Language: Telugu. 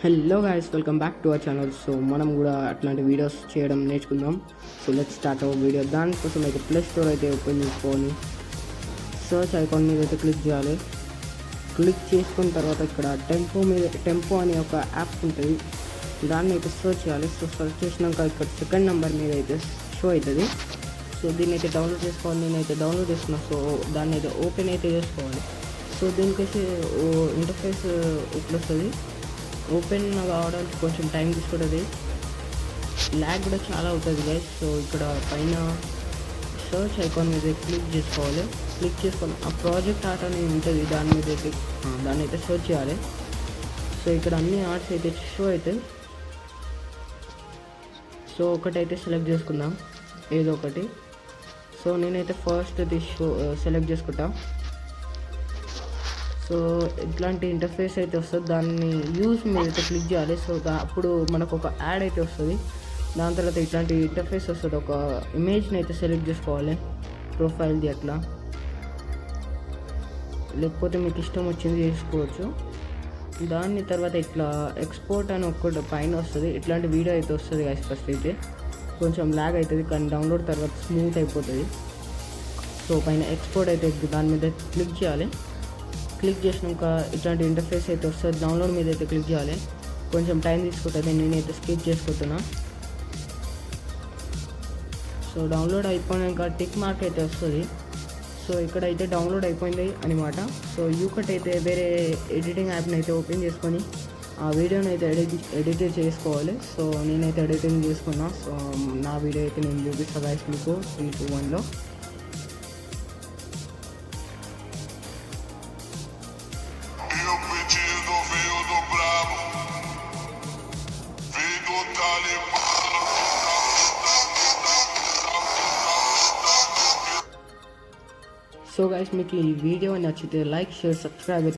Hello guys, welcome back to our channel. So మనం కూడా అట్లాంటి వీడియోస్ చేయడం నేర్చుకుందాం. So let's start our video. దానికోసం అయితే ప్లే స్టోర్ అయితే ఓపెన్ చేసుకొని సర్చ్ ఐకాన్ మీద అయితే క్లిక్ చేయాలి. క్లిక్ చేసుకున్న తర్వాత ఇక్కడ టెంపో అనే ఒక యాప్ ఉంటుంది, దాన్ని అయితే సర్చ్ చేయాలి. సో సర్చ్ చేసినాక ఇక్కడ సెకండ్ నెంబర్ మీద అయితే షో అవుతుంది. సో దీన్ని అయితే డౌన్లోడ్ చేసుకోవాలి. నేనైతే డౌన్లోడ్ చేసుకున్నాను. సో దాన్ని అయితే ఓపెన్ అయితే చేసుకోవాలి. సో దీనికైతే ఇంటర్ఫేస్ ఇట్లా వస్తుంది. ఓపెన్ కావడానికి కొంచెం టైం తీసుకుంటుంది, ల్యాగ్ కూడా చాలా అవుతుంది గైస్. సో ఇక్కడ పైన సర్చ్ ఐకాన్ మీద క్లిక్ చేసుకోవాలి. క్లిక్ చేసుకొని ఆ ప్రాజెక్ట్ ఆర్ట్ అనేది ఉంటుంది, దాని మీద అయితే దాన్ని అయితే సర్చ్ చేయాలి. సో ఇక్కడ అన్ని ఆర్ట్స్ అయితే షో అవుతాయి. సో ఒకటైతే సెలెక్ట్ చేసుకుందాం, ఏదో ఒకటి. సో నేనైతే ఫస్ట్ సెలెక్ట్ చేసుకుంటా. సో ఇట్లాంటి ఇంటర్ఫేస్ అయితే వస్తుంది, దాన్ని యూజ్ మీద అయితే క్లిక్ చేయాలి. సో అప్పుడు మనకు ఒక యాడ్ అయితే వస్తుంది. దాని తర్వాత ఇట్లాంటి ఇంటర్ఫేస్ వస్తుంది. ఒక ఇమేజ్ని అయితే సెలెక్ట్ చేసుకోవాలి, ప్రొఫైల్ది అట్లా, లేకపోతే మీకు ఇష్టం వచ్చింది చేసుకోవచ్చు. దాని తర్వాత ఇట్లా ఎక్స్పోర్ట్ అని ఒక్కటి పైన వస్తుంది. ఇట్లాంటి వీడియో అయితే వస్తుంది గైస్. ఫస్ట్ అయితే కొంచెం ల్యాగ్ అవుతుంది, కానీ డౌన్లోడ్ తర్వాత స్మూత్ అయిపోతుంది. సో పైన ఎక్స్పోర్ట్ అయితే దాని మీద క్లిక్ చేయాలి. క్లిక్ చేసినాక ఇట్లాంటి ఇంటర్ఫేస్ అయితే వస్తుంది. డౌన్లోడ్ మీద అయితే క్లిక్ చేయాలి, కొంచెం టైం తీసుకుంటుంది. నేనైతే స్కిప్ చేసుకుంటున్నా. సో డౌన్లోడ్ అయిపోయాక టిక్ మార్క్ అయితే వస్తుంది. సో ఇక్కడైతే డౌన్లోడ్ అయిపోయింది అనమాట. సో యూకట్ అయితే వేరే ఎడిటింగ్ యాప్ని అయితే ఓపెన్ చేసుకొని ఆ వీడియోని అయితే ఎడిట్ చేసుకోవాలి. సో నేనైతే ఎడిటింగ్ చేసుకున్నా. సో నా వీడియో అయితే నేను చూపిస్తాను గైస్ మీకు 3, 2, 1లో. సో గైస్, మీకు ఈ వీడియో నచ్చితే లైక్, షేర్, సబ్స్క్రైబ్